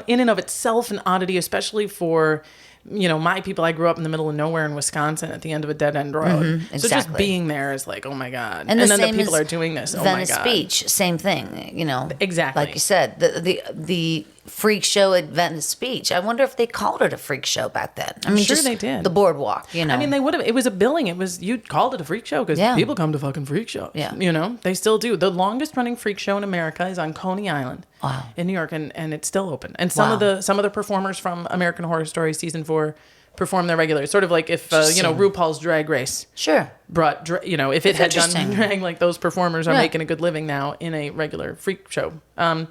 in and of itself an oddity, especially for, my people. I grew up in the middle of nowhere in Wisconsin at the end of a dead end road. So just exactly. being there is like, oh my God. And then same the people as are doing this. Oh Venice my God. Beach, same thing. Exactly. Like you said, the freak show at Venice Beach. I wonder if they called it a freak show back then. I mean, sure just they did. The boardwalk. I mean, they would have. It was a billing. You called it a freak show because Yeah. people come to fucking freak shows. Yeah. They still do. The longest running freak show in America is on Coney Island, Wow. in New York, and it's still open. And some of the performers from American Horror Story season 4 perform there regularly. Sort of like if RuPaul's Drag Race Sure. brought if it had done interesting. drag, like those performers are Yeah. making a good living now in a regular freak show. Do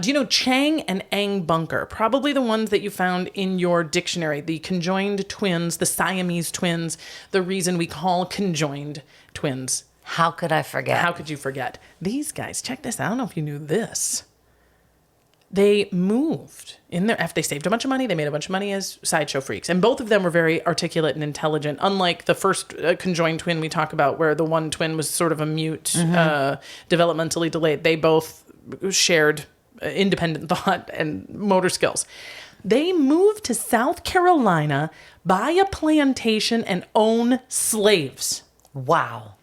you know Chang and Ang Bunker? Probably the ones that you found in your dictionary. The conjoined twins, the Siamese twins, the reason we call conjoined twins. How could I forget? How could you forget? These guys, check this out. I don't know if you knew this. They moved in there after they saved a bunch of money. They made a bunch of money as sideshow freaks. And both of them were very articulate and intelligent, unlike the first conjoined twin we talk about, where the one twin was sort of a mute, developmentally delayed. They both shared independent thought and motor skills. They moved to South Carolina, buy a plantation, and own slaves. Wow.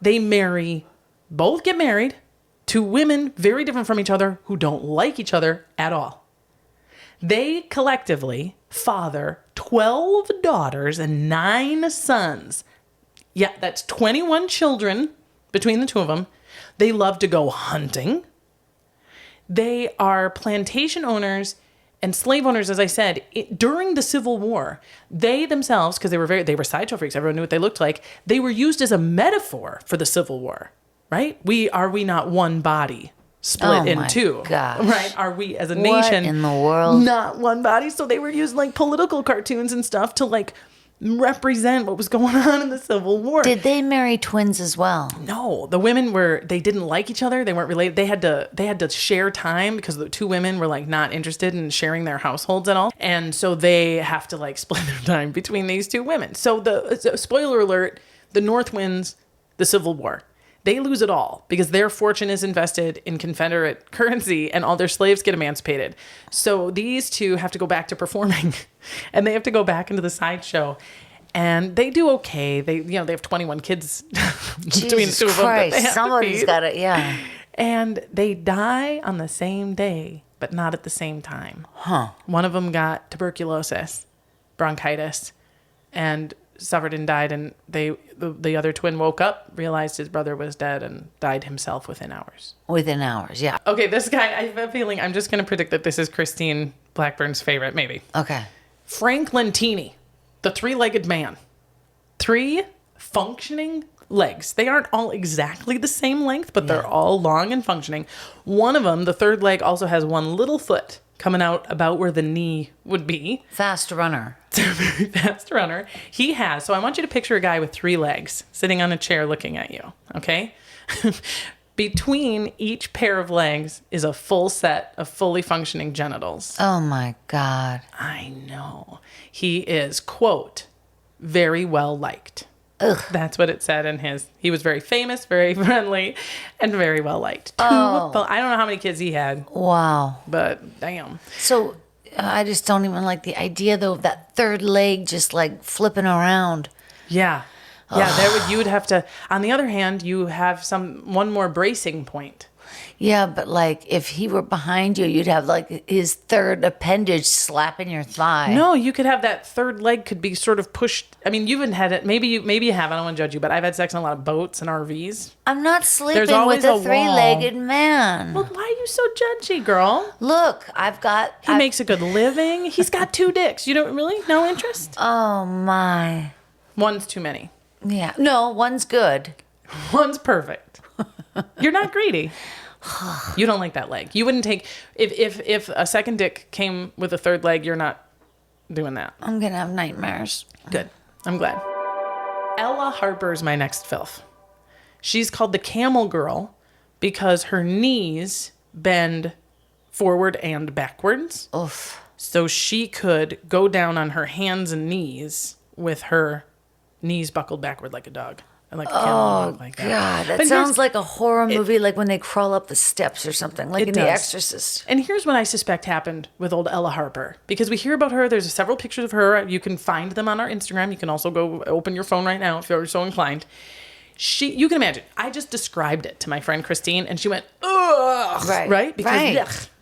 They both get married to women very different from each other who don't like each other at all. They collectively father 12 daughters and 9 sons. Yeah, that's 21 children between the two of them. They love to go hunting. They are plantation owners and slave owners, as I said, during the Civil War. They themselves, because they were sideshow freaks, everyone knew what they looked like, they were used as a metaphor for the Civil War. Right? Are we not one body split in two? Gosh. Right? Are we as a What nation in the world? not one body? So they were using like political cartoons and stuff to like represent what was going on in the Civil War. Did they marry twins as well? No, the women they didn't like each other. They weren't related. They had to share time because the two women were like not interested in sharing their households at all. And so they have to like split their time between these two women. So spoiler alert, the North wins the Civil War. They lose it all because their fortune is invested in Confederate currency and all their slaves get emancipated. So these two have to go back to performing and they have to go back into the sideshow. And they do okay. They have 21 kids between the two of them. That they have Somebody's to got it, yeah. And they die on the same day, but not at the same time. Huh. One of them got tuberculosis, bronchitis, and suffered and died. And the other twin woke up, realized his brother was dead, and died himself within hours. Within hours, yeah. Okay, this guy, I have a feeling, I'm just going to predict that this is Christine Blackburn's favorite, maybe. Okay. Frank Lentini, the 3-legged man. 3 functioning legs. They aren't all exactly the same length, but they're all long and functioning. One of them, the 3rd leg, also has one little foot coming out about where the knee would be. Fast runner. It's a very fast runner. So I want you to picture a guy with 3 legs sitting on a chair looking at you, okay? Between each pair of legs is a full set of fully functioning genitals. Oh my God. I know. He is, quote, very well liked. Ugh. That's what it said in his. He was very famous, very friendly, and very well liked. I don't know how many kids he had, Wow. but damn. So I just don't even like the idea, though, of that 3rd leg just like flipping around. Yeah. Yeah, you would have to. On the other hand, you have one more bracing point. Yeah, but like if he were behind you, you'd have like his third appendage slapping your thigh. No, you could have that third leg could be sort of pushed. I mean, you haven't had it. Maybe you have. I don't want to judge you, but I've had sex on a lot of boats and RVs. I'm not sleeping always with a a wall. three-legged man. Well, why are you so judgy, girl? Look, He makes a good living. He's got 2 dicks. You don't really? No interest? Oh my. One's too many. Yeah. No, one's good. One's perfect. You're not greedy. You don't like that leg. You wouldn't take if a second dick came with a third leg. You're not doing that. I'm gonna have nightmares. Good. I'm glad. Ella Harper is my next filth. She's called the camel girl because her knees bend forward and backwards. Oof. So she could go down on her hands and knees with her knees buckled backward like a dog. And like a camel like that. God, that But sounds like a horror movie, like when they crawl up the steps or something, like It in The does. Exorcist. And here's what I suspect happened with old Ella Harper. Because we hear about her, there's several pictures of her. You can find them on our Instagram. You can also go open your phone right now if you're so inclined. You can imagine, I just described it to my friend Christine, and she went, ugh, right?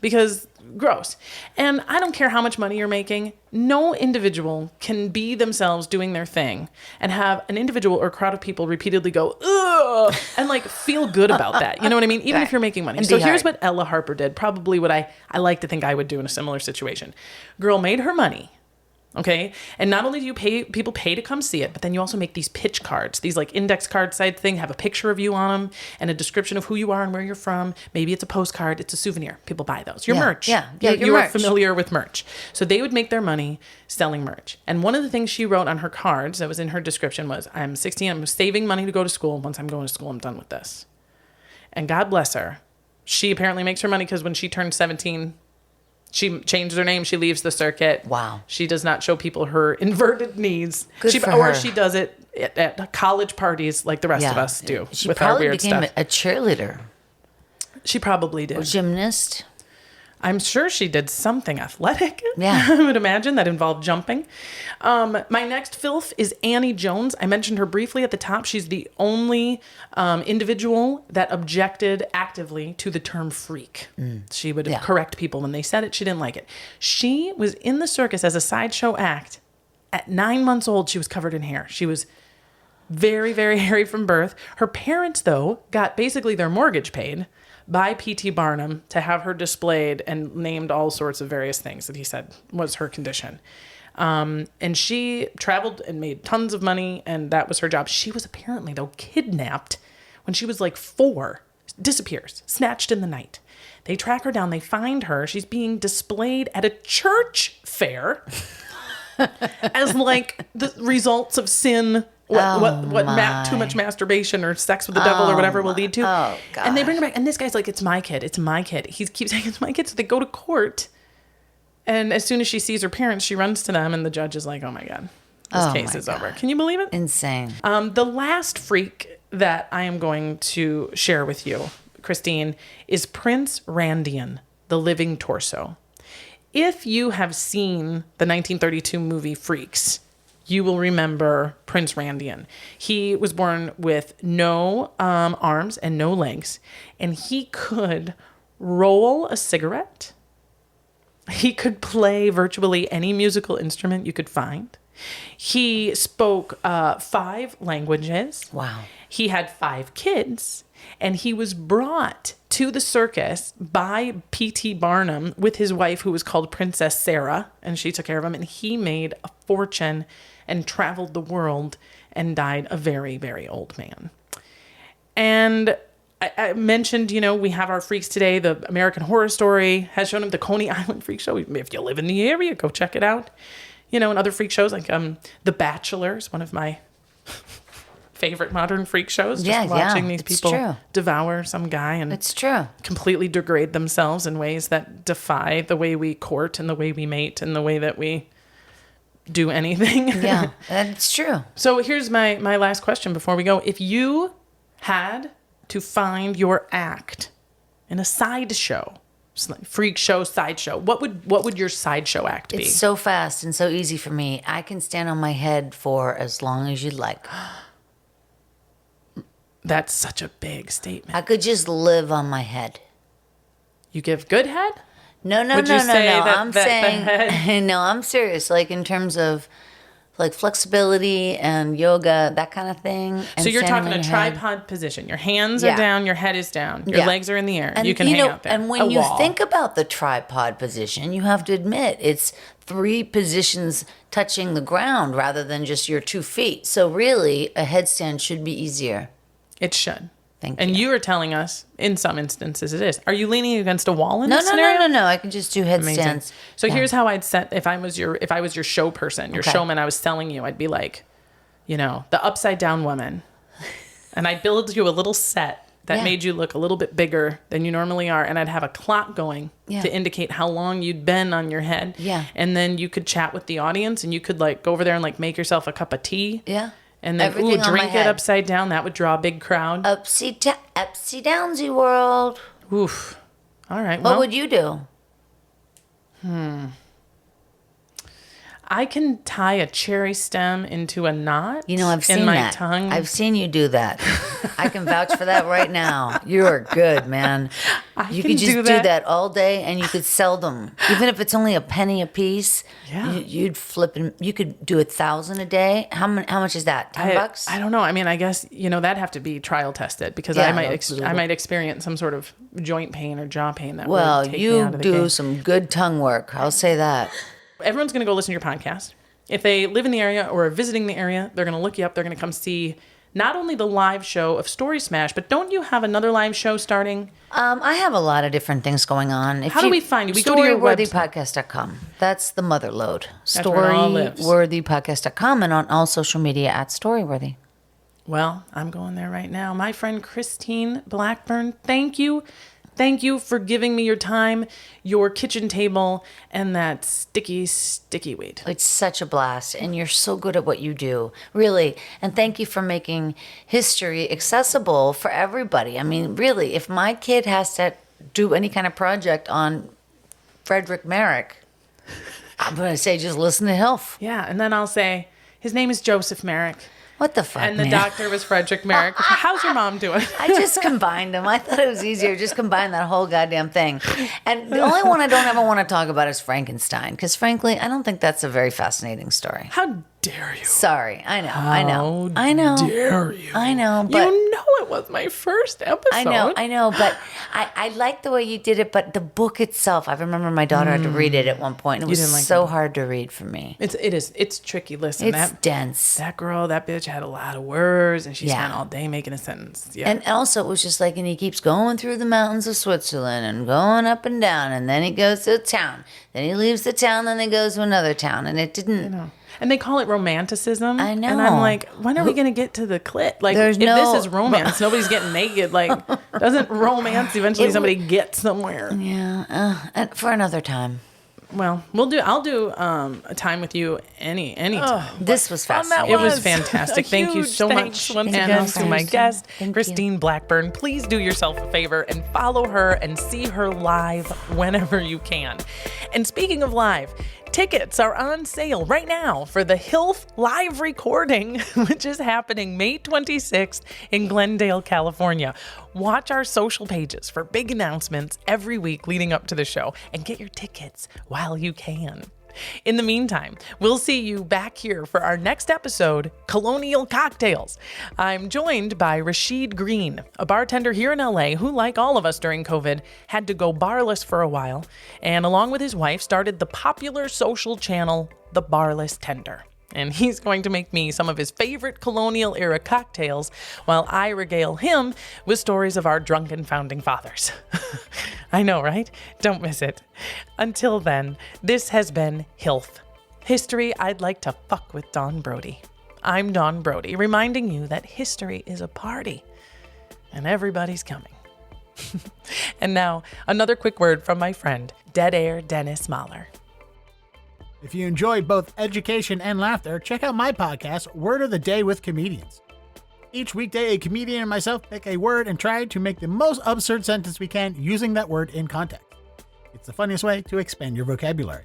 Because gross. And I don't care how much money you're making. No individual can be themselves doing their thing and have an individual or crowd of people repeatedly go, ugh, and like feel good about that. You know what I mean? Even if you're making money. And So be here's hard. what Ella Harper did. Probably what I like to think I would do in a similar situation. Girl made her money. Okay. And not only do you people pay to come see it, but then you also make these pitch cards, these like index card side thing, have a picture of you on them and a description of who you are and where you're from. Maybe it's a postcard. It's a souvenir. People buy those. Your merch. Yeah. You Your are merch. familiar with merch. So they would make their money selling merch. And one of the things she wrote on her cards that was in her description was, I'm 16. I'm saving money to go to school. Once I'm going to school, I'm done with this. And God bless her. She apparently makes her money because when she turned 17, she changed her name. She leaves the circuit. Wow. She does not show people her inverted knees. Good for or her. she does it at college parties like the rest of us do She with our probably weird became stuff. a cheerleader, She probably did. or gymnast. I'm sure she did something athletic. Yeah. I would imagine that involved jumping. My next filth is Annie Jones. I mentioned her briefly at the top. She's the only individual that objected actively to the term freak. She would correct people when they said it. She didn't like it. She was in the circus as a sideshow act. At 9 months old, she was covered in hair. She was very, very hairy from birth. Her parents, though, got basically their mortgage paid by P.T. Barnum to have her displayed and named all sorts of various things that he said was her condition. And she traveled and made tons of money, and that was her job. She was apparently, though, kidnapped when she was like 4, disappears, snatched in the night. They track her down. They find her. She's being displayed at a church fair as like the results of sin. Too much masturbation or sex with the devil or whatever will lead to. Oh, God. And they bring her back. And this guy's like, it's my kid. It's my kid. He keeps saying, it's my kid. So they go to court. And as soon as she sees her parents, she runs to them. And the judge is like, oh, my God. This case is over. Can you believe it? Insane. The last freak that I am going to share with you, Christine, is Prince Randian, the living torso. If you have seen the 1932 movie Freaks, you will remember Prince Randian. He was born with no arms and no legs, and he could roll a cigarette. He could play virtually any musical instrument you could find. He spoke 5 languages. Wow. He had 5 kids, and he was brought to the circus by P.T. Barnum with his wife, who was called Princess Sarah, and she took care of him, and he made a fortune and traveled the world and died a very, very old man. And I mentioned, we have our freaks today. The American Horror Story has shown him, the Coney Island Freak Show. If you live in the area, go check it out. And other freak shows like The Bachelor is one of my favorite modern freak shows. Just watching these people devour some guy and It's true. completely degrade themselves in ways that defy the way we court and the way we mate and the way that we do anything. Yeah, that's true. So here's my last question before we go. If you had to find your act in a sideshow, freak show, sideshow, what would your sideshow act be? It's so fast and so easy for me. I can stand on my head for as long as you'd like. That's such a big statement. I could just live on my head. You give good head? No. Would you say that I'm the saying, head- no, I'm serious. Like in terms of like flexibility and yoga, that kind of thing. So you're standing talking on a your head. tripod position. Your hands are Yeah. down, your head is down, your Yeah. legs are in the air. And you can hang out there. And when A you wall. think about the tripod position, you have to admit it's 3 positions touching the ground rather than just your 2 feet. So really, a headstand should be easier. It should. Thank And you. you are telling us, in some instances, it is. Are you leaning against a wall in No, this scenario? no. I can just do Amazing. headstands. So Yeah. here's how I'd set if I was your show person, your Okay. showman. I was selling you. I'd be like, the upside down woman, and I'd build you a little set that Yeah. made you look a little bit bigger than you normally are, and I'd have a clock going Yeah. to indicate how long you'd been on your head. Yeah. And then you could chat with the audience, and you could like go over there and like make yourself a cup of tea. Yeah. And then Everything on my drink it head. upside down. That would draw a big crowd. Upsy downsy world. Oof. All right. What Well, would you do? I can tie a cherry stem into a knot. You know, I've seen in my that. tongue. I've seen you do that. I can vouch for that right now. You are good, man. You can could just do do that. that all day, and you could sell them, even if it's only a penny a piece. Yeah. You'd flip and you could do 1,000 a day. How much is that? $10? I don't know. I mean, I guess that'd have to be trial tested because Yeah, I might absolutely. I might experience some sort of joint pain or jaw pain that Well, would take me you out of the do game. some good tongue work. I'll say that. Everyone's going to go listen to your podcast. If they live in the area or are visiting the area, they're going to look you up. They're going to come see not only the live show of Story Smash, but don't you have another live show starting? I have a lot of different things going on. How do we find you? We go to your Storyworthypodcast.com. That's the mother load. where it all lives. Storyworthypodcast.com and on all social media at Storyworthy. Well, I'm going there right now. My friend Christine Blackburn, thank you. Thank you for giving me your time, your kitchen table, and that sticky, sticky weed. It's such a blast, and you're so good at what you do, really. And thank you for making history accessible for everybody. I mean, really, if my kid has to do any kind of project on Frederick Merrick, I'm going to say just listen to HILF. Yeah, and then I'll say, his name is Joseph Merrick, What the fuck, and the man? doctor was Frederick Merrick. How's your mom doing? I just combined them. I thought it was easier. Just combine that whole goddamn thing. And the only one I don't ever want to talk about is Frankenstein, because frankly, I don't think that's a very fascinating story. How dare you? Sorry, I know. How dare you? I know, but You know it was my first episode. I know, but I like the way you did it. But the book itself, I remember my daughter had to read it at one point. And it was didn't like the so book. hard to read for me. It's tricky. Listen, It's dense. that girl, that bitch had a lot of words, and she Yeah. spent all day making a sentence. Yeah. And also, it was just like, and he keeps going through the mountains of Switzerland and going up and down, and then he goes to a town. Then he leaves the town, then he goes to another town, and it didn't. And they call it romanticism. I know. And I'm like, when are we going to get to the clit? Like, There's if no- this is romance, nobody's getting naked. Like, doesn't romance eventually It somebody get somewhere? Yeah, and for another time. Well, I'll do a time with you anytime. This was It fascinating. was fantastic. A Thank you huge so thanks much. once And again also to my Thank guest, you. Christine Blackburn. Please do yourself a favor and follow her and see her live whenever you can. And speaking of live, tickets are on sale right now for the HILF live recording, which is happening May 26th in Glendale, California. Watch our social pages for big announcements every week leading up to the show and get your tickets while you can. In the meantime, we'll see you back here for our next episode, Colonial Cocktails. I'm joined by Rashid Green, a bartender here in LA who, like all of us during COVID, had to go barless for a while, and along with his wife, started the popular social channel, The Barless Tender. And he's going to make me some of his favorite colonial era cocktails while I regale him with stories of our drunken founding fathers. I know, right? Don't miss it. Until then, this has been HILF, History I'd Like to Fuck with Dawn Brody. I'm Dawn Brody, reminding you that history is a party and everybody's coming. And now, another quick word from my friend, Dead Air Dennis Mahler. If you enjoy both education and laughter, check out my podcast, Word of the Day with Comedians. Each weekday, a comedian and myself pick a word and try to make the most absurd sentence we can using that word in context. It's the funniest way to expand your vocabulary.